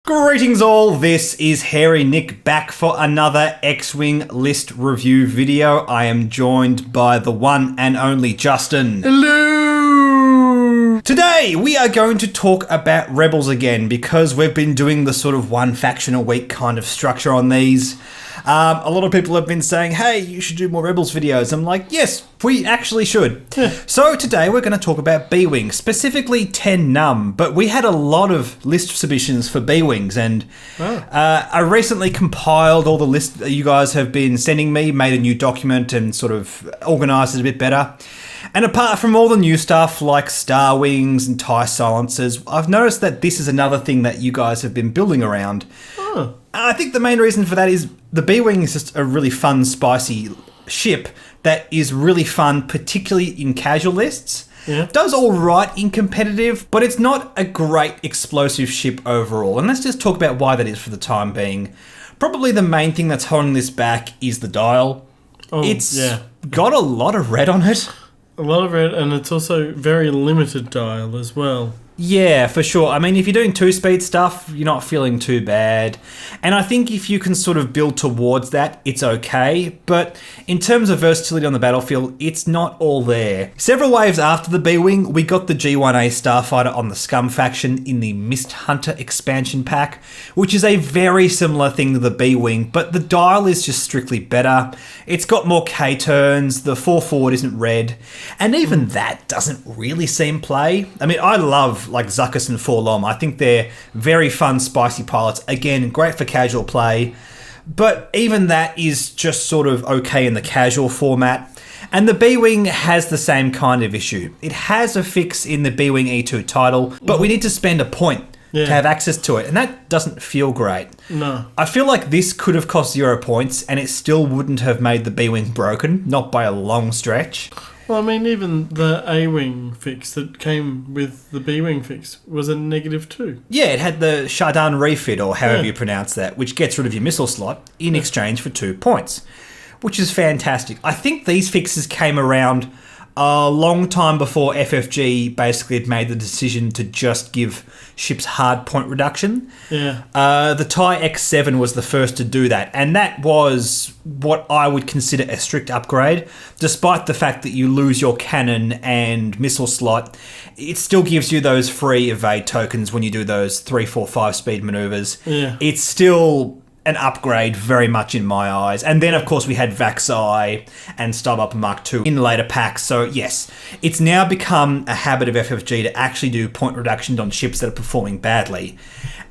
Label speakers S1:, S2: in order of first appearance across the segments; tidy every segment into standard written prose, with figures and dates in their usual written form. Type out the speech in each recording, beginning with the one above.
S1: Greetings all, this is Hairy Nick back for another X-Wing list review video. I am joined by the one and only Justin.
S2: Hello!
S1: Today we are going to talk about Rebels again because we've been doing the sort of one faction a week kind of structure on these. A lot of people have been saying, hey, you should do more Rebels videos. I'm like, yes, we actually should. So today we're going to talk about B-Wing, specifically 10 Numb, but we had a lot of list submissions for B-Wings, and I recently compiled all the lists that you guys have been sending me, made a new document and sort of organised it a bit better. And apart from all the new stuff like Star Wings and TIE silencers, I've noticed that this is another thing that you guys have been building around. I think the main reason for that is the B-Wing is just a really fun, spicy ship that is really fun, particularly in casual lists.
S2: Yeah.
S1: Does all right in competitive, but it's not a great explosive ship overall. And let's just talk about why that is for the time being. Probably the main thing that's holding this back is the dial. It's got a lot of red on it.
S2: A lot of red, and it's also very limited dial as well.
S1: Yeah, for sure. I mean, if you're doing two-speed stuff, you're not feeling too bad. And I think if you can sort of build towards that, it's okay. But in terms of versatility on the battlefield, it's not all there. Several waves after the B-Wing, we got the G1A Starfighter on the Scum faction in the Mist Hunter expansion pack, which is a very similar thing to the B-Wing, but the dial is just strictly better. It's got more K-turns, the 4-forward isn't red, and even that doesn't really seem play. I mean, I love like Zuckuss and Forlom. I think they're very fun, spicy pilots. Again, great for casual play. But even that is just sort of okay in the casual format. And the B-Wing has the same kind of issue. It has a fix in the B-Wing E2 title, but we need to spend a point to have access to it. And that doesn't feel great.
S2: No.
S1: I feel like this could have cost 0 points and it still wouldn't have made the B-Wing broken. Not by a long stretch.
S2: Well, I mean, even the A-Wing fix that came with the B-Wing fix was a -2.
S1: Yeah, it had the Shadan refit, or however you pronounce that, which gets rid of your missile slot in exchange for 2 points, which is fantastic. I think these fixes came around a long time before FFG basically had made the decision to just give ships hard point reduction.
S2: Yeah.
S1: The TIE X7 was the first to do that, and that was what I would consider a strict upgrade. Despite the fact that you lose your cannon and missile slot, it still gives you those free evade tokens when you do those 3, 4, 5 speed maneuvers.
S2: Yeah.
S1: It's still an upgrade very much in my eyes. And then, of course, we had Vaxi and Starbuck Mark II in later packs. So, yes, it's now become a habit of FFG to actually do point reductions on ships that are performing badly.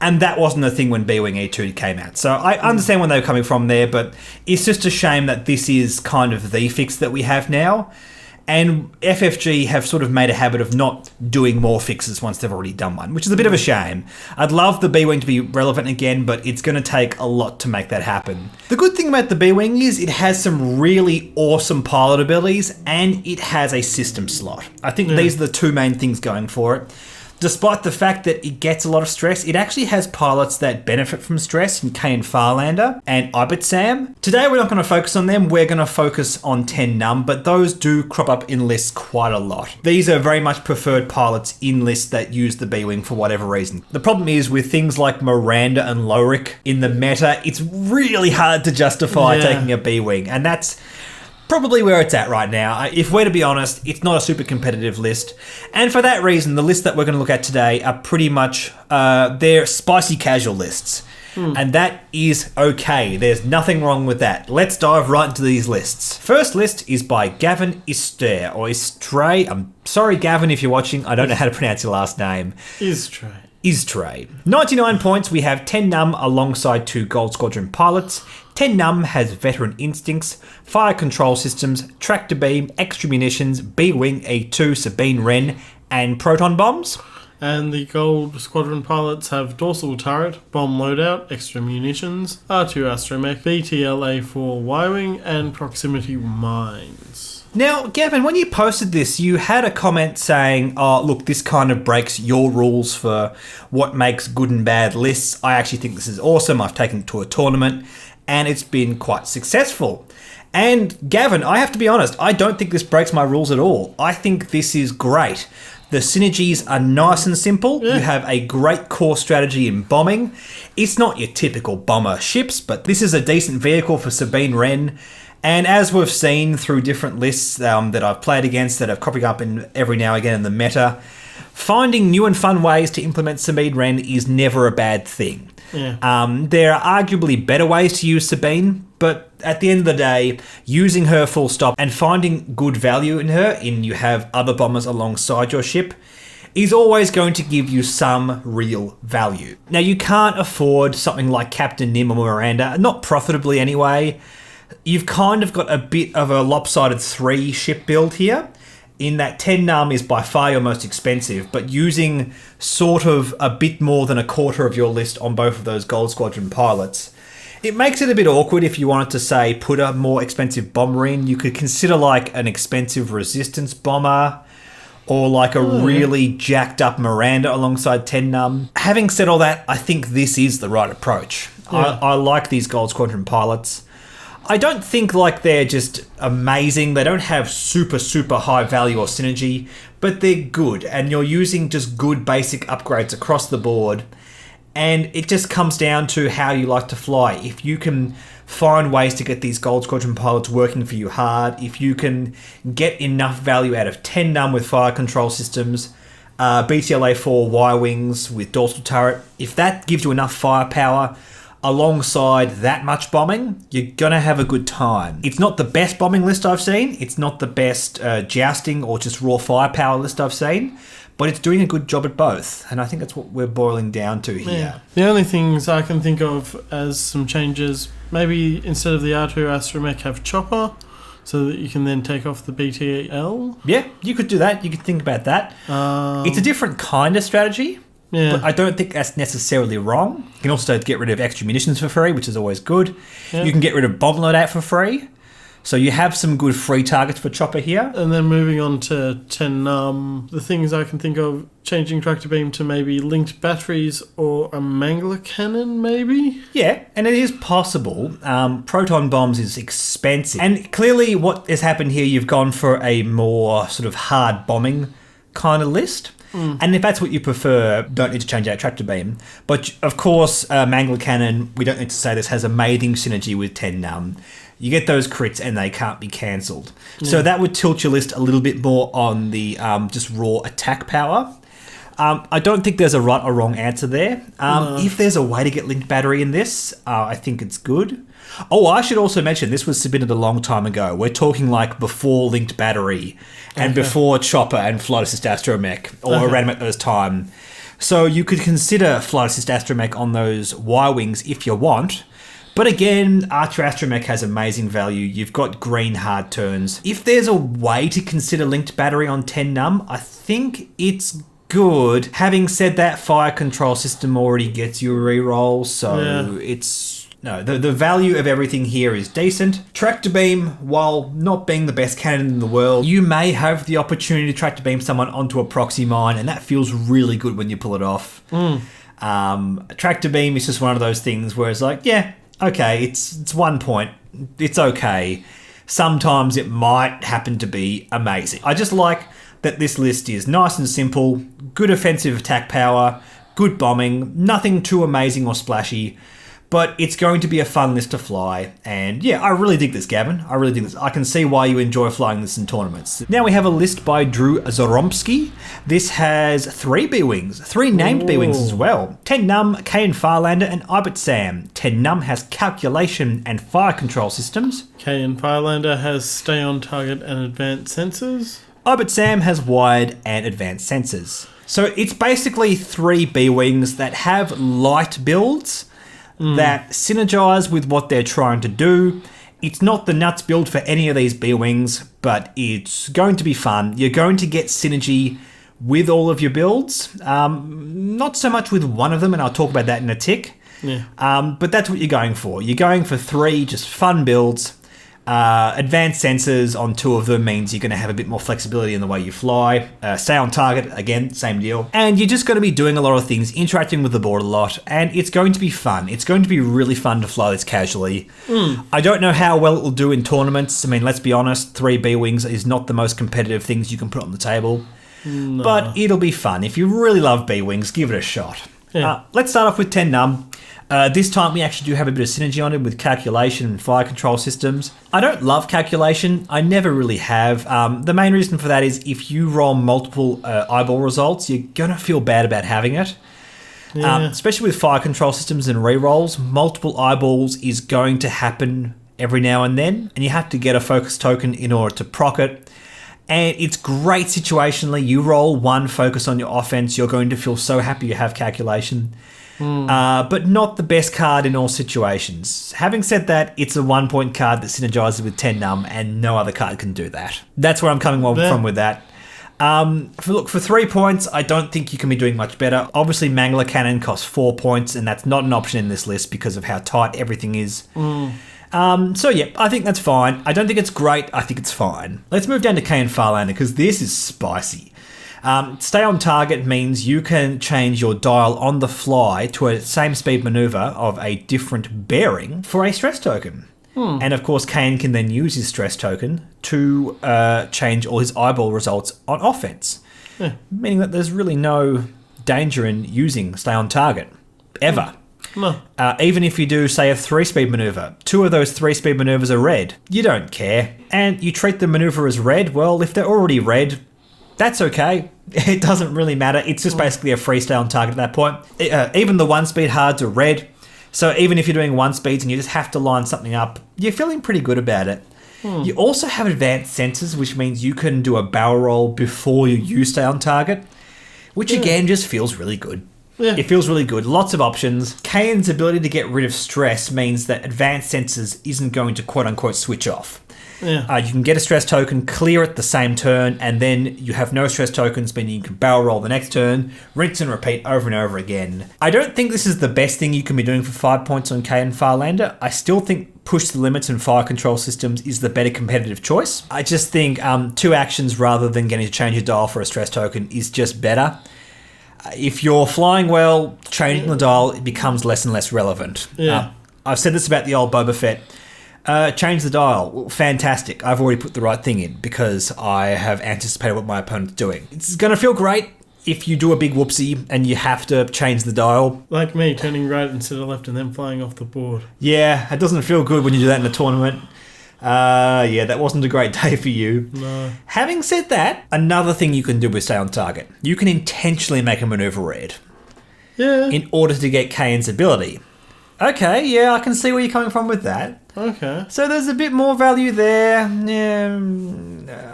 S1: And that wasn't a thing when B-Wing E2 came out. So I understand where they were coming from there, but it's just a shame that this is kind of the fix that we have now. And FFG have sort of made a habit of not doing more fixes once they've already done one, which is a bit of a shame. I'd love the B-Wing to be relevant again, but it's going to take a lot to make that happen. The good thing about the B-Wing is it has some really awesome pilot abilities and it has a system slot. I think these are the two main things going for it. Despite the fact that it gets a lot of stress, it actually has pilots that benefit from stress in K and Farlander and Ibitsam. Today we're not going to focus on them, we're going to focus on 10 Numb, but those do crop up in lists quite a lot. These are very much preferred pilots in lists that use the B-Wing for whatever reason. The problem is with things like Miranda and Lorik in the meta, it's really hard to justify taking a B-Wing, and that's probably where it's at right now. If we're to be honest, it's not a super competitive list. And for that reason, the lists that we're going to look at today are pretty much, they're spicy casual lists. And that is okay. There's nothing wrong with that. Let's dive right into these lists. First list is by Gavin Istre, or Istre. I'm sorry, Gavin, if you're watching. I don't know how to pronounce your last name. Istre. 99 points. We have 10 Numb alongside 2 Gold Squadron pilots. 10 Numb has veteran instincts, fire control systems, tractor beam, extra munitions, B-Wing E2, Sabine Wren, and proton bombs.
S2: And the Gold Squadron pilots have dorsal turret, bomb loadout, extra munitions, R2 astromech, BTLA4 Y-Wing, and proximity mines.
S1: Now, Gavin, when you posted this, you had a comment saying, oh, look, this kind of breaks your rules for what makes good and bad lists. I actually think this is awesome. I've taken it to a tournament, and it's been quite successful. And Gavin, I have to be honest, I don't think this breaks my rules at all. I think this is great. The synergies are nice and simple.
S2: Yeah.
S1: You have a great core strategy in bombing. It's not your typical bomber ships, but this is a decent vehicle for Sabine Wren. And as we've seen through different lists that I've played against that have cropping up in every now and again in the meta, finding new and fun ways to implement Sabine Wren is never a bad thing.
S2: Yeah.
S1: There are arguably better ways to use Sabine, but at the end of the day, using her full stop and finding good value in her, you have other bombers alongside your ship, is always going to give you some real value. Now, you can't afford something like Captain Nim or Miranda, not profitably anyway. You've kind of got a bit of a lopsided 3 ship build here, in that 10 Numb is by far your most expensive, but using sort of a bit more than a quarter of your list on both of those Gold Squadron pilots, it makes it a bit awkward if you wanted to, say, put a more expensive bomber in. You could consider like an expensive resistance bomber, or like a really jacked up Miranda alongside 10 Numb. Having said all that, I think this is the right approach.
S2: Yeah.
S1: I like these Gold Squadron pilots. I don't think like they're just amazing. They don't have super high value or synergy, but they're good, and you're using just good basic upgrades across the board. And it just comes down to how you like to fly. If you can find ways to get these Gold Squadron pilots working for you hard, if you can get enough value out of 10 Numb with fire control systems, BTLA-4 Y-wings with dorsal turret, if that gives you enough firepower alongside that much bombing, you're going to have a good time. It's not the best bombing list I've seen. It's not the best jousting or just raw firepower list I've seen, but it's doing a good job at both. And I think that's what we're boiling down to here.
S2: Yeah. The only things I can think of as some changes, maybe instead of the R2 astromech, have chopper, so that you can then take off the BTL.
S1: Yeah, you could do that. You could think about that. It's a different kind of strategy.
S2: Yeah.
S1: But I don't think that's necessarily wrong. You can also get rid of extra munitions for free, which is always good.
S2: Yeah.
S1: You can get rid of bomb loadout for free. So you have some good free targets for Chopper here.
S2: And then moving on to 10 Numb, the things I can think of, changing tractor beam to maybe linked batteries or a mangler cannon, maybe?
S1: Yeah, and it is possible. Proton bombs is expensive. And clearly what has happened here, you've gone for a more sort of hard bombing kind of list. And if that's what you prefer, don't need to change out tractor beam. But of course, Mangler Cannon, we don't need to say this, has amazing synergy with 10 Numb. You get those crits and they can't be cancelled. So that would tilt your list a little bit more on the just raw attack power. I don't think there's a right or wrong answer there. If there's a way to get linked battery in this, I think it's good. Oh, I should also mention, this was submitted a long time ago. We're talking like before linked battery and before chopper and flight assist astromech, or around about those time. So you could consider flight assist astromech on those Y-wings if you want. But again, Archer Astromech has amazing value. You've got green hard turns. If there's a way to consider linked battery on 10 Numb, I think it's good. Having said that, fire control system already gets you a reroll, so it's... No, the value of everything here is decent. Tractor beam, while not being the best cannon in the world, you may have the opportunity to tractor beam someone onto a proxy mine, and that feels really good when you pull it off. Tractor beam is just one of those things where it's like, yeah, okay, it's 1 point. It's okay. Sometimes it might happen to be amazing. I just like that this list is nice and simple, good offensive attack power, good bombing, nothing too amazing or splashy, but it's going to be a fun list to fly. And yeah, I really dig this, Gavin. I really dig this. I can see why you enjoy flying this in tournaments. Now we have a list by Drew Zoromsky. This has 3 B-Wings, 3 named B-Wings as well. 10 Numb, Kayan Firelander, and Ibert Sam. 10 Numb has calculation and fire control systems.
S2: Kayan Firelander has stay on target and advanced sensors.
S1: Ibert Sam has wide and advanced sensors. So it's basically 3 B-Wings that have light builds that synergize with what they're trying to do. It's not the nuts build for any of these B-Wings, but it's going to be fun. You're going to get synergy with all of your builds. Not so much with one of them, and I'll talk about that in a tick.
S2: Yeah.
S1: But that's what you're going for. You're going for 3 just fun builds. Advanced sensors on 2 of them means you're going to have a bit more flexibility in the way you fly. Stay on target, again, same deal. And you're just going to be doing a lot of things, interacting with the board a lot, and it's going to be fun. It's going to be really fun to fly this casually. I don't know how well it will do in tournaments. I mean, let's be honest, 3 B-Wings is not the most competitive things you can put on the table.
S2: No.
S1: But it'll be fun. If you really love B-Wings, give it a shot.
S2: Yeah.
S1: Let's start off with 10 Numb. This time we actually do have a bit of synergy on it with calculation and fire control systems. I don't love calculation. I never really have. The main reason for that is if you roll multiple eyeball results, you're going to feel bad about having it.
S2: Yeah.
S1: Especially with fire control systems and rerolls, multiple eyeballs is going to happen every now and then, and you have to get a focus token in order to proc it. And it's great situationally. You roll one focus on your offense, you're going to feel so happy you have calculation. But not the best card in all situations. Having said that, it's a 1 point card that synergizes with 10 Numb, and no other card can do that. That's where I'm coming from with that. For 3 points, I don't think you can be doing much better. Obviously, Mangler Cannon costs 4 points, and that's not an option in this list because of how tight everything is. So yeah, I think that's fine. I don't think it's great. I think it's fine. Let's move down to K and Farlander because this is spicy. Stay on target means you can change your dial on the fly to a same speed maneuver of a different bearing for a stress token. And of course, Kane can then use his stress token to change all his eyeball results on offense. Meaning that there's really no danger in using stay on target, ever.
S2: No.
S1: Even if you do, say, a 3-speed maneuver, 2 of those 3-speed maneuvers are red. You don't care. And you treat the maneuver as red, well, if they're already red, that's okay. It doesn't really matter. It's just basically a free stay on target at that point. Even the 1-speed hards are red. So even if you're doing 1-speeds and you just have to line something up, you're feeling pretty good about it. You also have advanced sensors, which means you can do a barrel roll before you stay on target, which again just feels really good.
S2: Yeah.
S1: It feels really good. Lots of options. Kane's ability to get rid of stress means that advanced sensors isn't going to quote-unquote switch off.
S2: Yeah.
S1: You can get a stress token, clear it the same turn, and then you have no stress tokens, meaning you can barrel roll the next turn, rinse and repeat over and over again. I don't think this is the best thing you can be doing for 5 points on K and Farlander. I still think push the limits and fire control systems is the better competitive choice. I just think 2 actions rather than getting to change your dial for a stress token is just better. If you're flying well, changing the dial it becomes less and less relevant.
S2: Yeah.
S1: I've said this about the old Boba Fett. Change the dial. Well, fantastic. I've already put the right thing in because I have anticipated what my opponent's doing. It's going to feel great if you do a big whoopsie and you have to change the dial.
S2: Like me, turning right instead of left and then flying off the board.
S1: Yeah, it doesn't feel good when you do that in a tournament. Yeah, that wasn't a great day for you.
S2: No.
S1: Having said that, another thing you can do with stay on target. You can intentionally make a maneuver red.
S2: Yeah.
S1: In order to get Kane's ability. Okay, yeah, I can see where you're coming from with that.
S2: Okay.
S1: So there's a bit more value there. Yeah,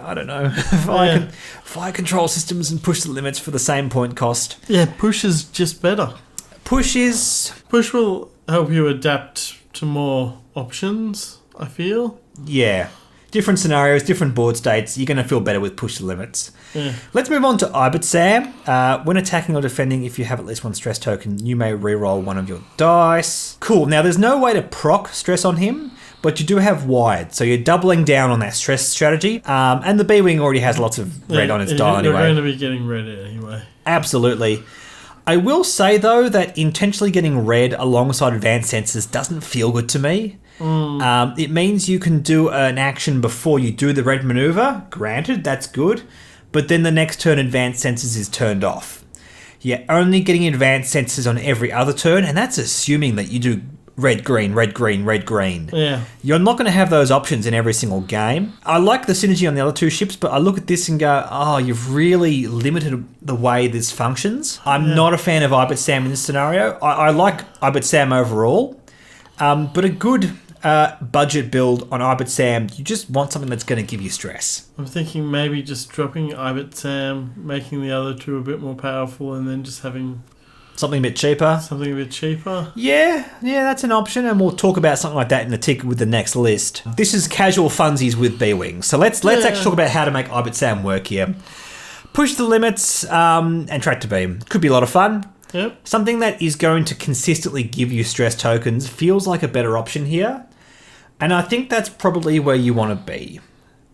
S1: I don't know. Fire control systems and push the limits for the same point cost.
S2: Yeah, push is just better.
S1: Push
S2: will help you adapt to more options, I feel.
S1: Yeah. Different scenarios, different board states. You're going to feel better with push the limits.
S2: Yeah.
S1: Let's move on to Ibit Sam. When attacking or defending, if you have at least 1 stress token, you may reroll 1 of your dice. Cool. Now, there's no way to proc stress on him, but you do have wired. So you're doubling down on that stress strategy. And the B-Wing already has lots of red on its dial anyway.
S2: You're going to be getting red anyway.
S1: Absolutely. I will say, though, that intentionally getting red alongside advanced sensors doesn't feel good to me. It means you can do an action before you do the red maneuver. Granted, that's good. But then the next turn, advanced sensors is turned off. You're only getting advanced sensors on every other turn, and that's assuming that you do red, green, red, green, red, green.
S2: Yeah.
S1: You're not going to have those options in every single game. I like the synergy on the other 2 ships, but I look at this and go, oh, you've really limited the way this functions. I'm not a fan of Ibit Sam in this scenario. I like Ibit Sam overall, but a good budget build on Ibit Sam, you just want something that's going to give you stress.
S2: I'm thinking maybe just dropping Ibit Sam, making the other 2 a bit more powerful, and then just having
S1: something a bit cheaper.
S2: Something a bit cheaper.
S1: Yeah, that's an option, and we'll talk about something like that in the tick with the next list. This is casual funsies with B-Wing, so let's actually talk about how to make Ibit Sam work here. Push the limits and tractor beam. Could be a lot of fun.
S2: Yep.
S1: Something that is going to consistently give you stress tokens feels like a better option here. And I think that's probably where you want to be.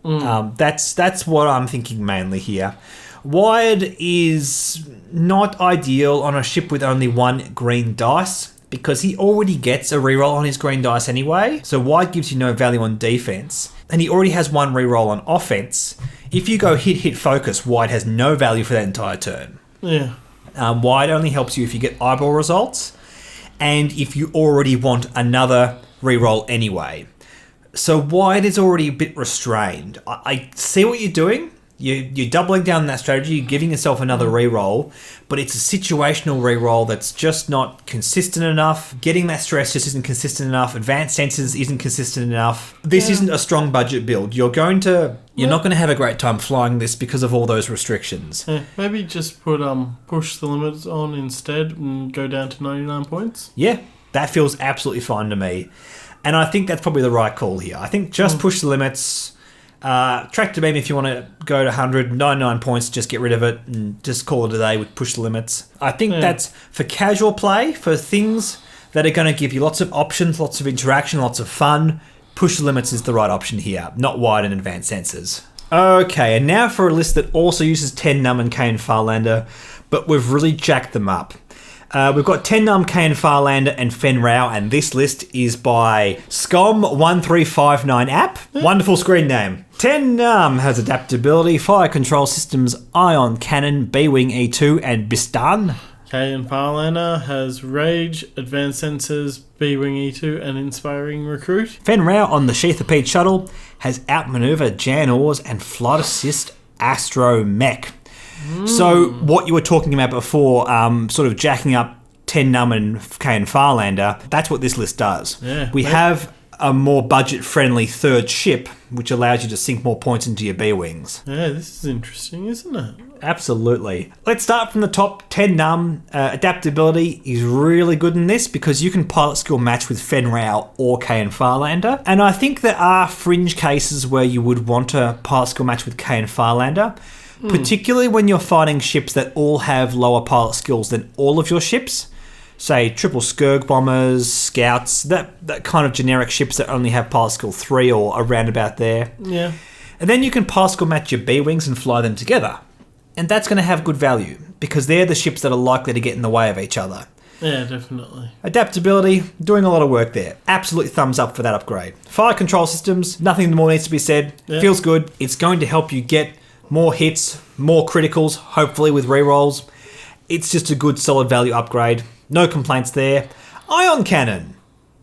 S1: That's what I'm thinking mainly here. Wired is not ideal on a ship with only 1 green dice because he already gets a reroll on his green dice anyway. So Wide gives you no value on defense, and he already has one reroll on offense. If you go hit, focus, Wide has no value for that entire turn.
S2: Yeah.
S1: Wide only helps you if you get eyeball results, and if you already want another reroll anyway. So Wide is already a bit restrained. I see what you're doing. You're doubling down on that strategy, you're giving yourself another reroll, but it's a situational reroll that's just not consistent enough. Getting that stress just isn't consistent enough. Advanced senses isn't consistent enough. This isn't a strong budget build. You're not going to have a great time flying this because of all those restrictions.
S2: Yeah, maybe just put push the limits on instead and go down to 99 points.
S1: Yeah, that feels absolutely fine to me. And I think that's probably the right call here. I think just push the limits. Tractor beam if you want to go to 100, 99 points, just get rid of it and just call it a day with push the limits. I think that's for casual play, for things that are going to give you lots of options, lots of interaction, lots of fun. Push the limits is the right option here, not Wide and advanced sensors. Okay, and now for a list that also uses 10 Numb and Kane Farlander, but we've really jacked them up. We've got 10 Numb, Kane Farlander, and Fenn Rau, and this list is by SCOM1359 app. Wonderful screen name. 10 Numb has adaptability, fire control systems, ion cannon, B-Wing E2, and Bistan.
S2: Kane Farlander has rage, advanced sensors, B-Wing E2, and inspiring recruit.
S1: Fenn Rau on the Sheathapede shuttle has outmaneuver, Jan Ors, and flight assist Astro Mech. So what you were talking about before, sort of jacking up 10 Numb and Kane Farlander, that's what this list does.
S2: Yeah,
S1: we have a more budget-friendly third ship, which allows you to sink more points into your B-Wings.
S2: Yeah, this is interesting, isn't it?
S1: Absolutely. Let's start from the top. 10 Numb. Adaptability is really good in this because you can pilot skill match with Fenn Rau or Kane Farlander. And I think there are fringe cases where you would want to pilot skill match with Kane Farlander. Particularly when you're fighting ships that all have lower pilot skills than all of your ships. Say, triple Skirg bombers, scouts, that kind of generic ships that only have pilot skill 3 or around about there.
S2: Yeah.
S1: And then you can pilot skill match your B-Wings and fly them together. And that's going to have good value, because they're the ships that are likely to get in the way of each other.
S2: Yeah, definitely.
S1: Adaptability, doing a lot of work there. Absolute thumbs up for that upgrade. Fire control systems, nothing more needs to be said.
S2: Yeah.
S1: Feels good. It's going to help you get more hits, more criticals, hopefully with rerolls. It's just a good solid value upgrade. No complaints there. Ion cannon.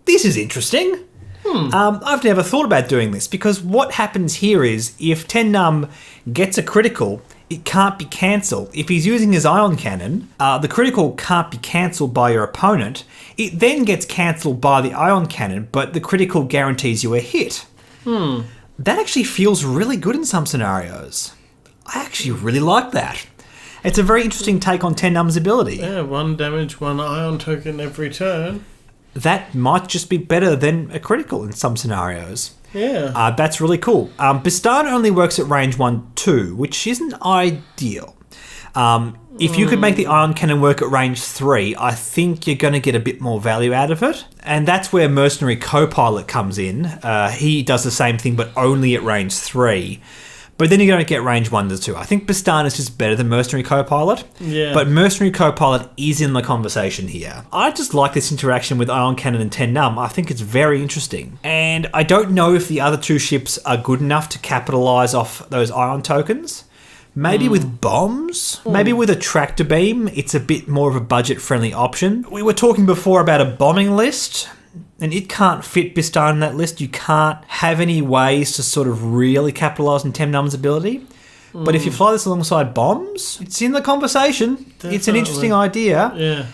S1: This is interesting. I've never thought about doing this, because what happens here is if 10 Numb gets a critical, it can't be cancelled. If he's using his ion cannon, the critical can't be cancelled by your opponent. It then gets cancelled by the ion cannon, but the critical guarantees you a hit. That actually feels really good in some scenarios. I actually really like that. It's a very interesting take on 10 Numb's ability.
S2: Yeah, 1 damage, 1 ion token every turn.
S1: That might just be better than a critical in some scenarios.
S2: Yeah.
S1: That's really cool. Bistan only works at range 1-2, which isn't ideal. If you could make the ion cannon work at range 3, I think you're going to get a bit more value out of it. And that's where Mercenary Co-Pilot comes in. He does the same thing, but only at range 3. But then you're going to get range 1-2. I think Bistan is just better than Mercenary Co-Pilot.
S2: Yeah.
S1: But Mercenary Co-Pilot is in the conversation here. I just like this interaction with Ion Cannon and 10 Numb. I think it's very interesting. And I don't know if the other two ships are good enough to capitalise off those ion tokens. Maybe with bombs? Maybe with a tractor beam, it's a bit more of a budget-friendly option. We were talking before about a bombing list, and it can't fit Bistan in that list. You can't have any ways to sort of really capitalise on 10 Numb's ability. But if you fly this alongside bombs, it's in the conversation. Definitely. It's an interesting idea.
S2: Yeah.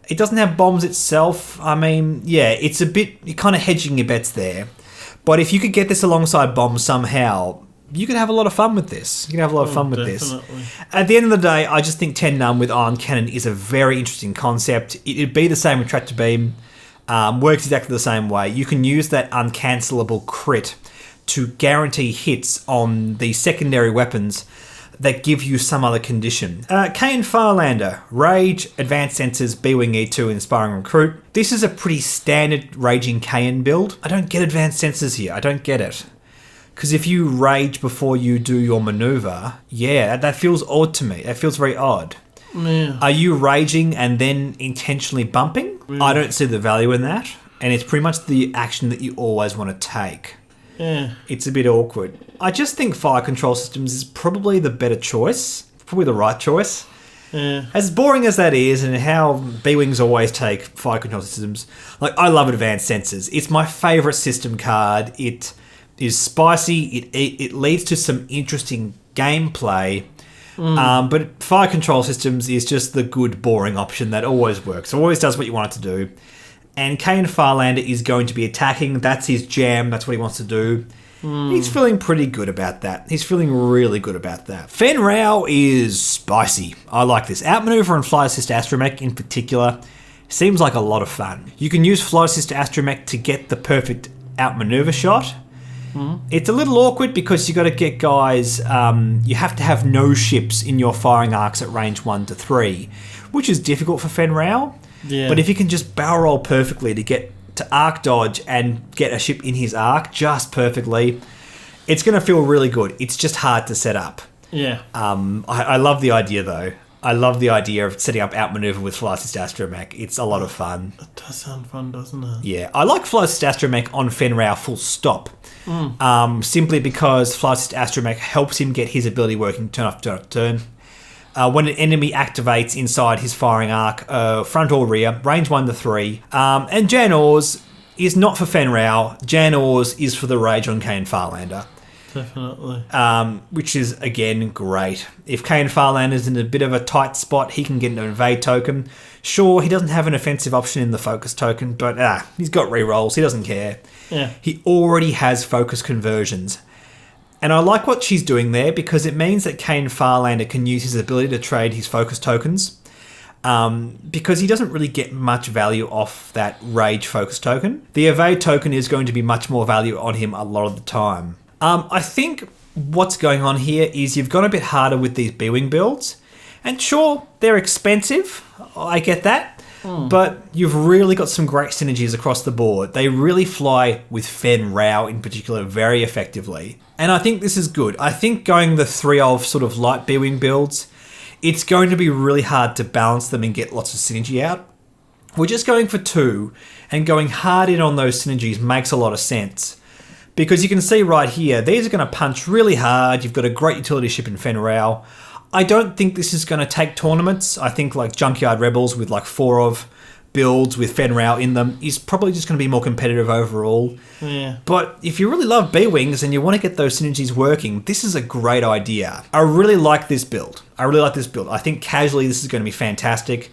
S1: It doesn't have bombs itself. I mean, yeah, it's a bit... You're kind of hedging your bets there. But if you could get this alongside bombs somehow, you could have a lot of fun with this. You can have a lot of fun with
S2: definitely.
S1: this. At the end of the day, I just think 10 Numb with Ion Cannon is a very interesting concept. It'd be the same with Tractor Beam. Works exactly the same way. You can use that uncancelable crit to guarantee hits on the secondary weapons that give you some other condition. Kane Farlander, Rage, Advanced Sensors, B-Wing E2, Inspiring Recruit. This is a pretty standard Raging Kayan build. I don't get Advanced Sensors here. I don't get it. Because if you rage before you do your maneuver, yeah, that feels odd to me. That feels very odd.
S2: Yeah.
S1: Are you raging and then intentionally bumping? I don't see the value in that. And it's pretty much the action that you always want to take.
S2: Yeah.
S1: It's a bit awkward. I just think fire control systems is probably the better choice. Probably the right choice.
S2: Yeah.
S1: As boring as that is, and how B-Wings always take fire control systems, like, I love advanced sensors. It's my favourite system card. It is spicy. It leads to some interesting gameplay. But fire control systems is just the good, boring option that always works. It always does what you want it to do. And Kane Farlander is going to be attacking. That's his jam. That's what he wants to do. He's feeling pretty good about that. He's feeling really good about that. Fenn Rau is spicy. I like this. Outmaneuver and Flight Assist Astromech in particular seems like a lot of fun. You can use Flight Assist Astromech to get the perfect outmaneuver shot. It's a little awkward because you got to get guys, you have to have no ships in your firing arcs at range 1 to 3, which is difficult for Fenn Rau.
S2: Yeah.
S1: But if you can just barrel roll perfectly to get to arc dodge and get a ship in his arc just perfectly, it's going to feel really good. It's just hard to set up.
S2: Yeah.
S1: I love the idea though. I love the idea of setting up outmaneuver with Flight Assist Astromech. It's a lot of fun.
S2: It does sound fun, doesn't it?
S1: Yeah, I like Flight Assist Astromech on Fenn Rau full stop. Simply because Flight Assist Astromech helps him get his ability working turn after turn after turn. When an enemy activates inside his firing arc, front or rear, range 1 to 3. And Jan Ors is not for Fenn Rau. Jan Ors is for the Rage on Kane Farlander.
S2: Definitely.
S1: Which is, again, great. If Kane Farlander's in a bit of a tight spot, he can get an evade token. Sure, he doesn't have an offensive option in the focus token, but he's got rerolls. He doesn't care.
S2: Yeah.
S1: He already has focus conversions. And I like what she's doing there because it means that Kane Farlander can use his ability to trade his focus tokens because he doesn't really get much value off that Rage focus token. The Evade token is going to be much more value on him a lot of the time. I think what's going on here is you've gone a bit harder with these B-Wing builds. And sure, they're expensive. I get that. But you've really got some great synergies across the board. They really fly with Fenn Rau in particular very effectively. And I think this is good. I think going the 3 of sort of light B-Wing builds, it's going to be really hard to balance them and get lots of synergy out. We're just going for 2, and going hard in on those synergies makes a lot of sense. Because you can see right here, these are going to punch really hard. You've got a great utility ship in Fenn Rau. I don't think this is going to take tournaments. I think like Junkyard Rebels with like 4 of builds with Fenn Rau in them is probably just going to be more competitive overall.
S2: Yeah.
S1: But if you really love B-Wings and you want to get those synergies working, this is a great idea. I really like this build. I think casually this is going to be fantastic.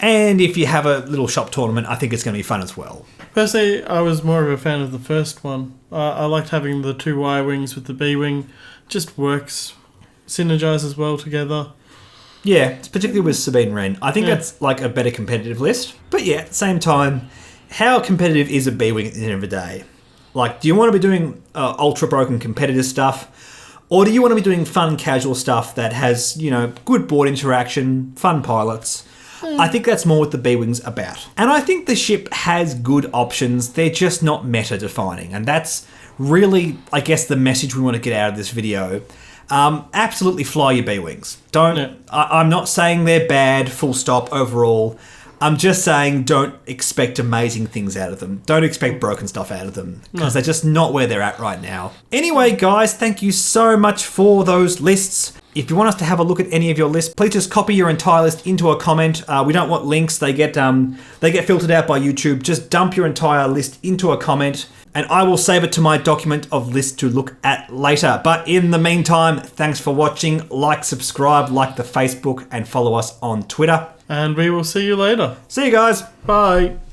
S1: And if you have a little shop tournament, I think it's going to be fun as well.
S2: Personally, I was more of a fan of the first one. I liked having the 2 Y-Wings with the B-Wing. Just works, synergizes well together.
S1: Yeah, it's particularly with Sabine Wren. I think that's like a better competitive list. But yeah, at the same time, how competitive is a B-Wing at the end of the day? Like, do you want to be doing ultra broken competitive stuff? Or do you want to be doing fun casual stuff that has, good board interaction, fun pilots? I think that's more what the B-Wing's about. And I think the ship has good options. They're just not meta-defining. And that's really, I guess, the message we want to get out of this video. Absolutely fly your B-Wings. I'm not saying they're bad, full stop, overall. I'm just saying don't expect amazing things out of them. Don't expect broken stuff out of them because they're just not where they're at right now. Anyway, guys, thank you so much for those lists. If you want us to have a look at any of your lists, please just copy your entire list into a comment. We don't want links. They get filtered out by YouTube. Just dump your entire list into a comment and I will save it to my document of lists to look at later. But in the meantime, thanks for watching. Like, subscribe, like the Facebook, and follow us on Twitter.
S2: And we will see you later.
S1: See you guys.
S2: Bye.